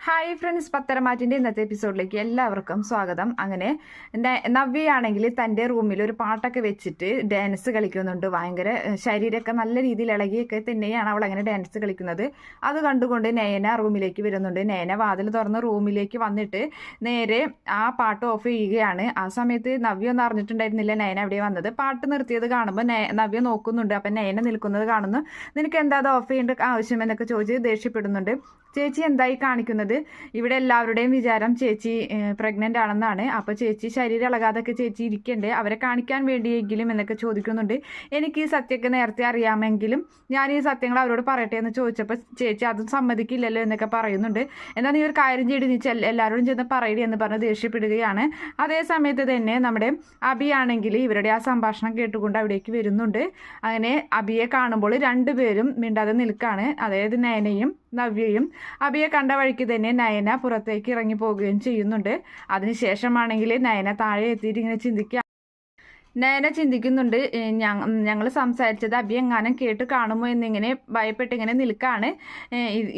Hi friends, പത്തരമാറ്റിൻ്റെ ഇന്നത്തെ എപ്പിസോഡിലേക്ക് എല്ലാവർക്കും സ്വാഗതം. അങ്ങനെ നവ്യയാണെങ്കിൽ തൻ്റെ റൂമിൽ ഒരു പാട്ടൊക്കെ വെച്ചിട്ട് ഡാൻസ് കളിക്കുന്നുണ്ട്. ഭയങ്കര ശരീരമൊക്കെ നല്ല രീതിയിൽ ഇളകിയൊക്കെ തന്നെയാണ് അവൾ അങ്ങനെ ഡാൻസ് കളിക്കുന്നത്. അത് കണ്ടുകൊണ്ട് നയന റൂമിലേക്ക് വരുന്നുണ്ട്. നയന വാതിൽ തുറന്ന് റൂമിലേക്ക് വന്നിട്ട് നേരെ ആ പാട്ട് ഓഫ് ചെയ്യുകയാണ്. ആ സമയത്ത് നവ്യ ഒന്നും അറിഞ്ഞിട്ടുണ്ടായിരുന്നില്ല നയന അവിടെ വന്നത്. പാട്ട് നിർത്തിയത് കാണുമ്പോൾ നവ്യ നോക്കുന്നുണ്ട്. അപ്പം നയന നിൽക്കുന്നത് കാണുന്നു. നിനക്ക് എന്താ അത് ഓഫ് ചെയ്യേണ്ട ആവശ്യം എന്നൊക്കെ ചോദിച്ച് ദേഷ്യപ്പെടുന്നുണ്ട്. ചേച്ചി എന്തായി കാണിക്കുന്നത്? ഇവിടെ എല്ലാവരുടെയും വിചാരം ചേച്ചി പ്രഗ്നൻ്റ് ആണെന്നാണ്. അപ്പോൾ ചേച്ചി ശരീരം ഇളകാതൊക്കെ ചേച്ചി ഇരിക്കണ്ടേ, അവരെ കാണിക്കാൻ വേണ്ടിയെങ്കിലും എന്നൊക്കെ ചോദിക്കുന്നുണ്ട്. എനിക്ക് ഈ സത്യമൊക്കെ നേരത്തെ അറിയാമെങ്കിലും ഞാൻ ഈ സത്യങ്ങൾ അവരോട് പറയട്ടെ എന്ന് ചോദിച്ചപ്പോൾ ചേച്ചി അതും സമ്മതിക്കില്ലല്ലോ എന്നൊക്കെ പറയുന്നുണ്ട്. എന്നാൽ നീ ഒരു കാര്യം ചെയ്ത് നീ എല്ലാവരോടും ചെന്ന് പറയടി എന്ന് പറഞ്ഞ് ദേഷ്യപ്പെടുകയാണ്. അതേ സമയത്ത് തന്നെ നമ്മുടെ അബിയാണെങ്കിൽ ഇവരുടെ ആ സംഭാഷണം കേട്ടുകൊണ്ട് അവിടേക്ക് വരുന്നുണ്ട്. അങ്ങനെ അബിയെ കാണുമ്പോൾ രണ്ടുപേരും മിണ്ടാതെ നിൽക്കാണ്. അതായത് നയനയും നവ്യയും. അബിയെ കണ്ട വഴിക്ക് തന്നെ നയന പുറത്തേക്ക് ഇറങ്ങി പോവുകയും ചെയ്യുന്നുണ്ട്. അതിനുശേഷമാണെങ്കിൽ നയന താഴെ എത്തിയിട്ട് ഇങ്ങനെ നയന ചിന്തിക്കുന്നുണ്ട്, ഞങ്ങൾ സംസാരിച്ചത് അബി എങ്ങാനും കേട്ട് കാണുമോ എന്നിങ്ങനെ ഭയപ്പെട്ടിങ്ങനെ നിൽക്കാണ്.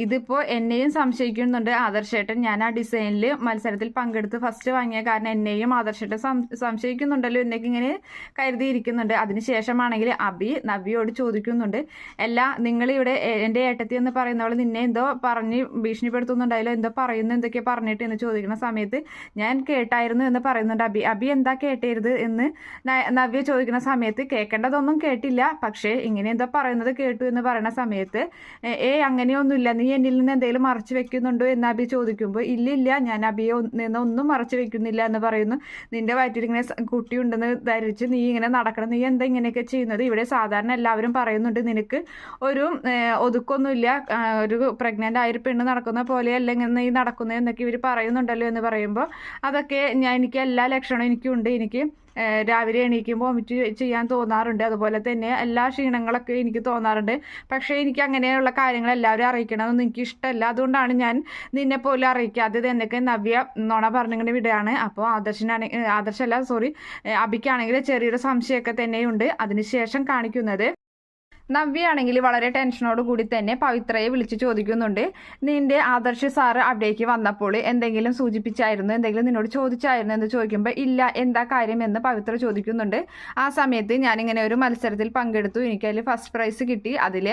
ഇതിപ്പോൾ എന്നെയും സംശയിക്കുന്നുണ്ട് ആദർശേട്ടൻ. ഞാൻ ആ ഡിസൈനിൽ മത്സരത്തിൽ പങ്കെടുത്ത് ഫസ്റ്റ് വാങ്ങിയ കാരണം എന്നെയും ആദർശേട്ടൻ സംശയിക്കുന്നുണ്ടല്ലോ എന്നൊക്കെ ഇങ്ങനെ കരുതിയിരിക്കുന്നുണ്ട്. അതിനുശേഷമാണെങ്കിൽ അബി നവ്യയോട് ചോദിക്കുന്നുണ്ട്, നിങ്ങളിവിടെ എൻ്റെ ഏട്ടത്തി എന്ന് പറയുന്നവൾ നിന്നെ എന്തോ പറഞ്ഞ് ഭീഷണിപ്പെടുത്തുന്നുണ്ടായാലോ, എന്തോ എന്തൊക്കെയോ പറഞ്ഞിട്ട് എന്ന് ചോദിക്കുന്ന സമയത്ത് ഞാൻ കേട്ടായിരുന്നു എന്ന് പറയുന്നുണ്ട് അബി എന്താ കേട്ടരുത് എന്ന് നവ്യ ചോദിക്കുന്ന സമയത്ത് കേൾക്കേണ്ടതൊന്നും കേട്ടില്ല, പക്ഷേ ഇങ്ങനെ എന്താ പറയുന്നത് കേട്ടു എന്ന് പറയുന്ന സമയത്ത് അങ്ങനെയൊന്നുമില്ല, നീ എന്നിൽ നിന്ന് എന്തെങ്കിലും മറച്ചു വെക്കുന്നുണ്ടോ എന്ന് അബി ചോദിക്കുമ്പോൾ ഇല്ലില്ല, ഞാൻ അബിയെ നിന്നൊന്നും മറച്ചു വെക്കുന്നില്ല എന്ന് പറയുന്നു. നിന്റെ വയറ്റിൽ ഇങ്ങനെ കുട്ടിയുണ്ടെന്ന് ധരിച്ച് നീ ഇങ്ങനെ നടക്കണം, നീ എന്താ ഇങ്ങനെയൊക്കെ ചെയ്യുന്നത്? ഇവിടെ സാധാരണ എല്ലാവരും പറയുന്നുണ്ട് നിനക്ക് ഒരു ഒതുക്കൊന്നുമില്ല, ഒരു പ്രഗ്നൻ്റ് ആയൊരു പെണ്ണ് നടക്കുന്ന പോലെയല്ല ഇങ്ങനെ നീ നടക്കുന്നത് എന്നൊക്കെ ഇവർ പറയുന്നുണ്ടല്ലോ എന്ന് പറയുമ്പോൾ അതൊക്കെ എനിക്ക് എല്ലാ ലക്ഷണവും എനിക്കുണ്ട്. എനിക്ക് രാവിലെ എണീക്കുമ്പോൾ വൊമിറ്റ് ചെയ്യാൻ തോന്നാറുണ്ട്, അതുപോലെ തന്നെ എല്ലാ ക്ഷീണങ്ങളൊക്കെ എനിക്ക് തോന്നാറുണ്ട്. പക്ഷേ എനിക്ക് അങ്ങനെയുള്ള കാര്യങ്ങൾ എല്ലാവരും അറിയിക്കണമെന്നൊന്നും എനിക്ക് ഇഷ്ടമല്ല. അതുകൊണ്ടാണ് ഞാൻ നിന്നെ പോലും അറിയിക്കാത്തത് എന്നൊക്കെ നവ്യ നുണ പറഞ്ഞിങ്ങനെ വിടുകയാണ്. അപ്പോൾ അബിക്കാണെങ്കിൽ ചെറിയൊരു സംശയമൊക്കെ തന്നെയുണ്ട്. അതിനുശേഷം കാണിക്കുന്നത് നവ്യയാണെങ്കിൽ വളരെ ടെൻഷനോട് കൂടി തന്നെ പവിത്രയെ വിളിച്ച് ചോദിക്കുന്നുണ്ട്, നിന്റെ ആദർശ് സാറ് അവിടേക്ക് വന്നപ്പോൾ എന്തെങ്കിലും സൂചിപ്പിച്ചായിരുന്നു, എന്തെങ്കിലും നിന്നോട് ചോദിച്ചായിരുന്നു എന്ന് ചോദിക്കുമ്പോൾ ഇല്ല, എന്താ കാര്യം എന്ന് പവിത്ര ചോദിക്കുന്നുണ്ട്. ആ സമയത്ത് ഞാനിങ്ങനെ ഒരു മത്സരത്തിൽ പങ്കെടുത്തു, എനിക്കതിൽ ഫസ്റ്റ് പ്രൈസ് കിട്ടി, അതിൽ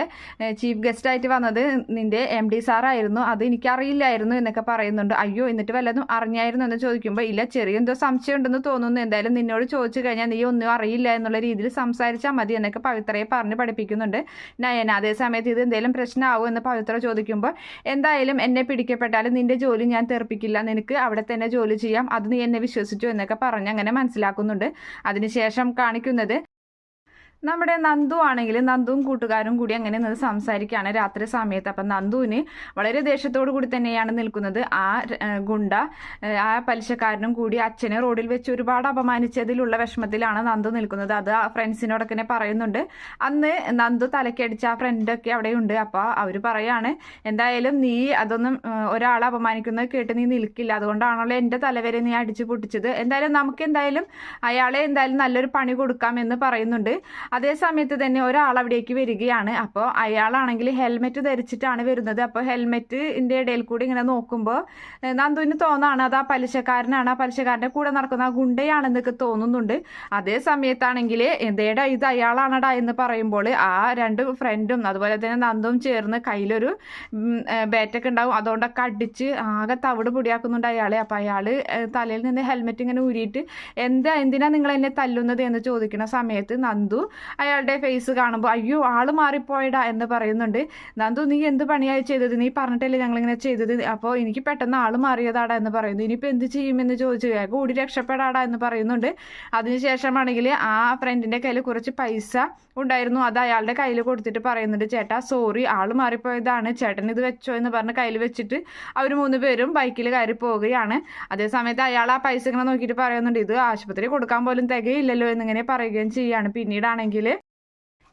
ചീഫ് ഗസ്റ്റായിട്ട് വന്നത് നിന്റെ MD സാറായിരുന്നു, അത് എനിക്കറിയില്ലായിരുന്നു എന്നൊക്കെ പറയുന്നുണ്ട്. അയ്യോ, എന്നിട്ട് വല്ലതും അറിഞ്ഞായിരുന്നു എന്ന് ചോദിക്കുമ്പോൾ ഇല്ല, ചെറിയെന്തോ സംശയം ഉണ്ടെന്ന് തോന്നുന്നു, എന്തായാലും നിന്നോട് ചോദിച്ചു കഴിഞ്ഞാൽ നീ ഒന്നും അറിയില്ല എന്നുള്ള രീതിയിൽ സംസാരിച്ചാൽ മതി എന്നൊക്കെ പവിത്രയെ പറഞ്ഞ് പഠിപ്പിക്കുന്നു നയന. അതേ സമയത്ത് ഇത് എന്തെങ്കിലും പ്രശ്നമാവും എന്ന് പവിത്ര ചോദിക്കുമ്പോൾ എന്തായാലും എന്നെ പിടിക്കപ്പെട്ടാലും നിന്റെ ജോലി ഞാൻ തെറിപ്പിക്കില്ല, നിനക്ക് അവിടെ തന്നെ ജോലി ചെയ്യാം, അത് നീ എന്നെ വിശ്വസിച്ചു എന്നൊക്കെ പറഞ്ഞ് അങ്ങനെ മനസ്സിലാക്കുന്നുണ്ട്. അതിനുശേഷം കാണിക്കുന്നത് നമ്മുടെ നന്ദു ആണെങ്കിൽ നന്ദുവും കൂട്ടുകാരും കൂടി അങ്ങനെ നിന്ന് സംസാരിക്കുകയാണ് രാത്രി സമയത്ത്. അപ്പം നന്ദുവിന് വളരെ ദേഷ്യത്തോടു കൂടി തന്നെയാണ് നിൽക്കുന്നത്. ആ ഗുണ്ട ആ പലിശക്കാരനും കൂടി അച്ഛനെ റോഡിൽ വെച്ച് ഒരുപാട് അപമാനിച്ചതിലുള്ള വിഷമത്തിലാണ് നന്ദു നിൽക്കുന്നത്. അത് ആ ഫ്രണ്ട്സിനോടൊക്കെ പറയുന്നുണ്ട്. അന്ന് നന്ദു തലക്കടിച്ച ആ ഫ്രണ്ടൊക്കെ അവിടെയുണ്ട്. അപ്പോൾ അവർ പറയാണ്, എന്തായാലും നീ അതൊന്നും ഒരാളെ അപമാനിക്കുന്നത് കേട്ട് നീ നിൽക്കില്ല, അതുകൊണ്ടാണല്ലോ എൻ്റെ തലവരെ നീ അടിച്ചു പൊട്ടിച്ചത്, എന്തായാലും നമുക്ക് അയാളെ എന്തായാലും നല്ലൊരു പണി കൊടുക്കാം എന്ന് പറയുന്നുണ്ട്. അതേ സമയത്ത് തന്നെ ഒരാൾ അവിടേക്ക് വരികയാണ്. അപ്പോൾ അയാളാണെങ്കിൽ ഹെൽമെറ്റ് ധരിച്ചിട്ടാണ് വരുന്നത്. അപ്പോൾ ഹെൽമെറ്റിൻ്റെ ഇടയിൽ കൂടി ഇങ്ങനെ നോക്കുമ്പോൾ നന്ദുവിന് തോന്നാണ് അത് ആ പലിശക്കാരനാണ്, ആ പലിശക്കാരൻ്റെ കൂടെ നടക്കുന്ന ആ ഗുണ്ടയാണെന്നൊക്കെ തോന്നുന്നുണ്ട്. അതേ സമയത്താണെങ്കിൽ എന്തേടാ ഇത് അയാളാണടാ എന്ന് പറയുമ്പോൾ ആ രണ്ട് ഫ്രണ്ടും അതുപോലെ തന്നെ നന്ദുവും ചേർന്ന് കയ്യിലൊരു ബാറ്റൊക്കെ ഉണ്ടാവും, അതുകൊണ്ടൊക്കെ അടിച്ച് ആകെ തവിട് പൊടിയാക്കുന്നുണ്ട് അയാളെ. അപ്പോൾ അയാൾ തലയിൽ നിന്ന് ഹെൽമെറ്റ് ഇങ്ങനെ ഊരിയിട്ട് എന്തിനാ നിങ്ങൾ എന്നെ തല്ലുന്നത് എന്ന് ചോദിക്കുന്ന സമയത്ത് നന്ദു അയാളുടെ ഫേസ് കാണുമ്പോൾ അയ്യോ ആള് മാറിപ്പോയടാ എന്ന് പറയുന്നുണ്ട്. നന്ദു, നീ എന്ത് പണിയായി ചെയ്തത്? നീ പറഞ്ഞിട്ടല്ലേ ഞങ്ങളിങ്ങനെ ചെയ്തത്? അപ്പോൾ എനിക്ക് പെട്ടെന്ന് ആള് മാറിയതാടാ എന്ന് പറയുന്നു. ഇനിയിപ്പോൾ എന്ത് ചെയ്യുമെന്ന് ചോദിച്ചു കൂടി രക്ഷപ്പെടാടാ എന്ന് പറയുന്നുണ്ട്. അതിനുശേഷമാണെങ്കിൽ ആ ഫ്രണ്ടിൻ്റെ കയ്യിൽ കുറച്ച് പൈസ ഉണ്ടായിരുന്നു, അത് അയാളുടെ കയ്യിൽ കൊടുത്തിട്ട് പറയുന്നുണ്ട്, ചേട്ടാ സോറി, ആള് മാറിപ്പോയതാണ്, ചേട്ടൻ ഇത് വെച്ചോ എന്ന് പറഞ്ഞ് കയ്യിൽ വെച്ചിട്ട് അവർ 3 പേരും ബൈക്കിൽ കയറി പോവുകയാണ്. അതേസമയത്ത് അയാൾ ആ പൈസ ഇങ്ങനെ നോക്കിയിട്ട് പറയുന്നുണ്ട്, ഇത് ആശുപത്രി കൊടുക്കാൻ പോലും തികയില്ലല്ലോ എന്നിങ്ങനെ പറയുകയും ചെയ്യുകയാണ്. പിന്നീടാണെങ്കിൽ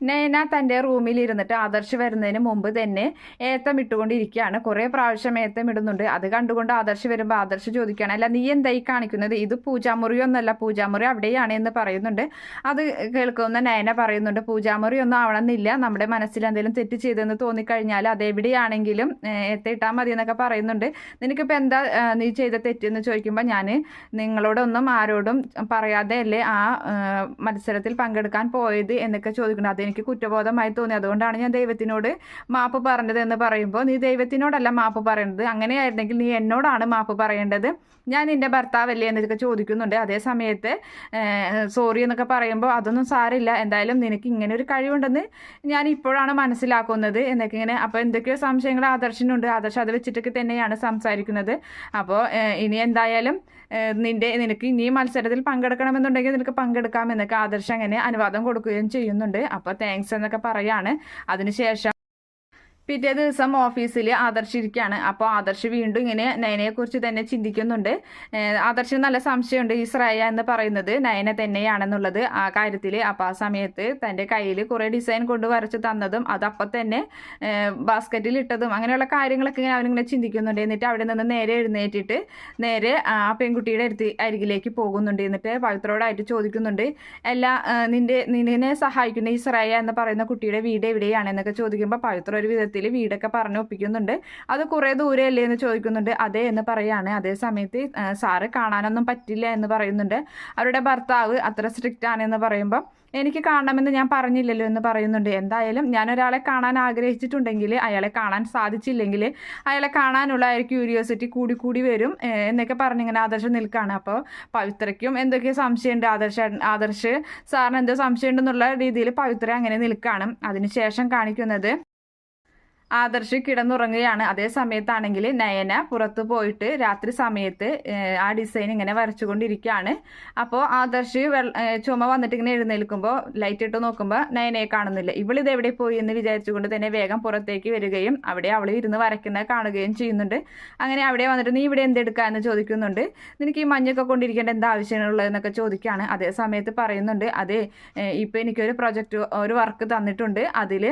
നയന തൻ്റെ റൂമിൽ ഇരുന്നിട്ട് ആദർശ് വരുന്നതിന് മുമ്പ് തന്നെ ഏത്തം ഇട്ടുകൊണ്ടിരിക്കുകയാണ്. കുറേ പ്രാവശ്യം ഏത്തം ഇടുന്നുണ്ട്. അത് കണ്ടുകൊണ്ട് ആദർശ് വരുമ്പോൾ ആദർശ് ചോദിക്കുകയാണ്, അല്ല നീ എന്തായി കാണിക്കുന്നത്, ഇത് പൂജാമുറിയൊന്നല്ല, പൂജാമുറി അവിടെയാണ് എന്ന് പറയുന്നുണ്ട്. അത് കേൾക്കുന്ന നയന പറയുന്നുണ്ട്, പൂജാമുറി ഒന്നും ആവണമെന്നില്ല, നമ്മുടെ മനസ്സിൽ എന്തെങ്കിലും തെറ്റ് ചെയ്തെന്ന് തോന്നിക്കഴിഞ്ഞാൽ അതെവിടെയാണെങ്കിലും ഏത്തം ഇട്ടാൽ മതി എന്നൊക്കെ പറയുന്നുണ്ട്. നിനക്കിപ്പോൾ എന്താ നീ ചെയ്ത തെറ്റെന്ന് ചോദിക്കുമ്പോൾ ഞാൻ നിങ്ങളോടൊന്നും ആരോടും പറയാതെ അല്ലേ ആ മത്സരത്തിൽ പങ്കെടുക്കാൻ പോയത് എന്നൊക്കെ ചോദിക്കുന്നുണ്ട്. അതെനിക്ക് കുറ്റബോധമായി തോന്നി, അതുകൊണ്ടാണ് ഞാൻ ദൈവത്തിനോട് മാപ്പ് പറഞ്ഞത് എന്ന് പറയുമ്പോൾ, നീ ദൈവത്തിനോടല്ല മാപ്പ് പറയേണ്ടത്, അങ്ങനെയായിരുന്നെങ്കിൽ നീ എന്നോടാണ് മാപ്പ് പറയേണ്ടത്, ഞാൻ നിൻ്റെ ഭർത്താവല്ലേ എന്നൊക്കെ ചോദിക്കുന്നുണ്ട്. അതേ സമയത്ത് സോറി എന്നൊക്കെ പറയുമ്പോൾ അതൊന്നും സാരില്ല, എന്തായാലും നിനക്ക് ഇങ്ങനെ ഒരു കഴിവുണ്ടെന്ന് ഞാൻ ഇപ്പോഴാണ് മനസ്സിലാക്കുന്നത് എന്നൊക്കെ ഇങ്ങനെ. അപ്പോൾ എന്തൊക്കെയോ സംശയങ്ങൾ ആദർശിനുണ്ട്. ആദർശ് അത് വെച്ചിട്ടൊക്കെ തന്നെയാണ് സംസാരിക്കുന്നത്. അപ്പോൾ ഇനി എന്തായാലും നിനക്ക് ഇനി മത്സരത്തിൽ പങ്കെടുക്കണമെന്നുണ്ടെങ്കിൽ നിനക്ക് പങ്കെടുക്കാമെന്നൊക്കെ ആദർശ് അങ്ങനെ അനുവാദം കൊടുക്കുകയും ചെയ്യുന്നുണ്ട്. അപ്പോൾ താങ്ക്സ് എന്നൊക്കെ പറയാണ്. അതിനുശേഷം പിറ്റേ ദിവസം ഓഫീസിൽ ആദർശ് ഇരിക്കുകയാണ്. അപ്പോൾ ആദർശ് വീണ്ടും ഇങ്ങനെ നയനയെക്കുറിച്ച് തന്നെ ചിന്തിക്കുന്നുണ്ട്. ആദർശിന് നല്ല സംശയമുണ്ട് ഈ ശ്രേയ എന്ന് പറയുന്നത് നയന തന്നെയാണെന്നുള്ളത് ആ കാര്യത്തിൽ. അപ്പോൾ ആ സമയത്ത് തൻ്റെ കയ്യിൽ കുറേ ഡിസൈൻ കൊണ്ട് വരച്ച് തന്നതും അതപ്പം തന്നെ ബാസ്ക്കറ്റിൽ ഇട്ടതും അങ്ങനെയുള്ള കാര്യങ്ങളൊക്കെ ഇങ്ങനെ അവനിങ്ങനെ ചിന്തിക്കുന്നുണ്ട്. എന്നിട്ട് അവിടെ നിന്ന് നേരെ എഴുന്നേറ്റിട്ട് നേരെ ആ പെൺകുട്ടിയുടെ അരികിലേക്ക് പോകുന്നുണ്ട്. എന്നിട്ട് പവിത്രോടായിട്ട് ചോദിക്കുന്നുണ്ട്, എല്ലാ നിന്നെ സഹായിക്കുന്ന ഈ ശ്രേയ എന്ന് പറയുന്ന കുട്ടിയുടെ വീട് എവിടെയാണെന്നൊക്കെ ചോദിക്കുമ്പോൾ പവിത്ര ഒരു വിധത്തിൽ വീടൊക്കെ പറഞ്ഞു ഒപ്പിക്കുന്നുണ്ട്. അത് കുറേ ദൂരെയല്ലേ എന്ന് ചോദിക്കുന്നുണ്ട്. അതെ എന്ന് പറയാണ്. അതേ സമയത്ത് സാറ് കാണാനൊന്നും പറ്റില്ല എന്ന് പറയുന്നുണ്ട്. അവരുടെ ഭർത്താവ് അത്ര സ്ട്രിക്റ്റ് ആണെന്ന് പറയുമ്പോൾ എനിക്ക് കാണണമെന്ന് ഞാൻ പറഞ്ഞില്ലല്ലോ എന്ന് പറയുന്നുണ്ട്. എന്തായാലും ഞാൻ ഒരാളെ കാണാൻ ആഗ്രഹിച്ചിട്ടുണ്ടെങ്കിൽ അയാളെ കാണാൻ സാധിച്ചില്ലെങ്കിൽ അയാളെ കാണാനുള്ള ക്യൂരിയോസിറ്റി കൂടി വരും എന്നൊക്കെ പറഞ്ഞിങ്ങനെ ആദർശ് നിൽക്കുകയാണ്. അപ്പോൾ പവിത്രയ്ക്കും എന്തൊക്കെ സംശയമുണ്ട്, ആദർശ് സാറിന് എന്തോ സംശയമുണ്ടെന്നുള്ള രീതിയിൽ പവിത്ര അങ്ങനെ നിൽക്കുകയാണ്. അതിനുശേഷം കാണിക്കുന്നത് ആദർശ് കിടന്നുറങ്ങുകയാണ്. അതേ സമയത്താണെങ്കിൽ നയന പുറത്ത് പോയിട്ട് രാത്രി സമയത്ത് ആ ഡിസൈൻ ഇങ്ങനെ വരച്ചുകൊണ്ടിരിക്കുകയാണ്. അപ്പോൾ ആദർശ് ചുമ വന്നിട്ട് ഇങ്ങനെ എഴുന്നേൽക്കുമ്പോൾ ലൈറ്റ് ഇട്ട് നോക്കുമ്പോൾ നയനയെ കാണുന്നില്ല. ഇവളിത് എവിടെ പോയി എന്ന് വിചാരിച്ചുകൊണ്ട് തന്നെ വേഗം പുറത്തേക്ക് വരികയും അവിടെ അവൾ ഇരുന്ന് വരയ്ക്കുന്നത് കാണുകയും ചെയ്യുന്നുണ്ട്. അങ്ങനെ അവിടെ വന്നിട്ട് നീ ഇവിടെ എന്തെടുക്കുക എന്ന് ചോദിക്കുന്നുണ്ട്. നിനക്ക് ഈ മഞ്ഞൊക്കെ കൊണ്ടിരിക്കേണ്ട എന്താ ആവശ്യമുള്ളതെന്നൊക്കെ ചോദിക്കുകയാണ്. അതേ സമയത്ത് പറയുന്നുണ്ട്, അതെ ഇപ്പോൾ എനിക്കൊരു ഒരു വർക്ക് തന്നിട്ടുണ്ട്, അതിൽ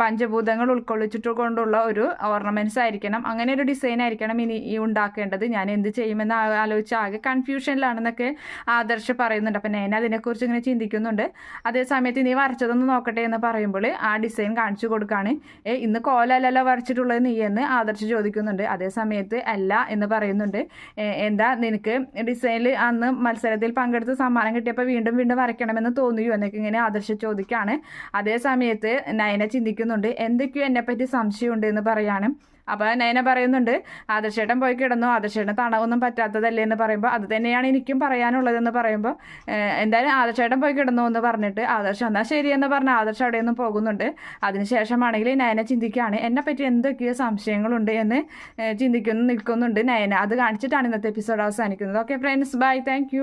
പഞ്ചഭൂതങ്ങൾ ഉൾക്കൊള്ളിച്ചിട്ട് കൊണ്ടുള്ള ഒരു ഓർണമെൻറ്റ്സ് ആയിരിക്കണം, അങ്ങനെ ഒരു ഡിസൈൻ ആയിരിക്കണം ഇനി ഉണ്ടാക്കേണ്ടത്, ഞാൻ എന്ത് ചെയ്യുമെന്ന് ആലോചിച്ച് ആകെ കൺഫ്യൂഷനിലാണെന്നൊക്കെ ആദർശ് പറയുന്നുണ്ട്. അപ്പം ഞാൻ അതിനെക്കുറിച്ച് ഇങ്ങനെ ചിന്തിക്കുന്നുണ്ട്. അതേ സമയത്ത് നീ വരച്ചതൊന്ന് നോക്കട്ടെ എന്ന് പറയുമ്പോൾ ആ ഡിസൈൻ കാണിച്ചു കൊടുക്കുകയാണ്. ഇന്ന് കോലല്ലല്ലോ വരച്ചിട്ടുള്ളത് നീ എന്ന് ആദർശ് ചോദിക്കുന്നുണ്ട്. അതേ സമയത്ത് അല്ല എന്ന് പറയുന്നുണ്ട്. എന്താ നിനക്ക് ഡിസൈനിൽ അന്ന് മത്സരത്തിൽ പങ്കെടുത്ത് സമ്മാനം കിട്ടിയപ്പോൾ വീണ്ടും വരയ്ക്കണമെന്ന് തോന്നിയോ എന്നൊക്കെ ഇങ്ങനെ ആദർശ് ചോദിക്കുകയാണ്. അതേ സമയത്ത് നയന ചിന്തിക്കുന്നുണ്ട്, എന്തൊക്കെയോ എന്നെപ്പറ്റി സംശയമുണ്ട് എന്ന് പറയാണ്. അപ്പോൾ നയന പറയുന്നുണ്ട്, ആദർശേട്ടൻ പോയി കിടന്നു, ആദർശേട്ടൻ തണവൊന്നും പറ്റാത്തതല്ലേ എന്ന് പറയുമ്പോൾ അത് തന്നെയാണ് എനിക്കും പറയാനുള്ളതെന്ന് പറയുമ്പോൾ എന്തായാലും ആദർശേട്ടൻ പോയി കിടന്നു എന്ന് പറഞ്ഞിട്ട് ആദർശ് എന്നാൽ ശരിയെന്ന് പറഞ്ഞ് ആദർശ് അവിടെ നിന്ന് പോകുന്നുണ്ട്. അതിനുശേഷമാണെങ്കിൽ നയന ചിന്തിക്കുകയാണ്, എന്നെപ്പറ്റി എന്തൊക്കെയോ സംശയങ്ങളുണ്ട് എന്ന് നിൽക്കുന്നുണ്ട് നയന. അത് കാണിച്ചിട്ടാണ് ഇന്നത്തെ എപ്പിസോഡ് അവസാനിക്കുന്നത്. Okay friends, by, thank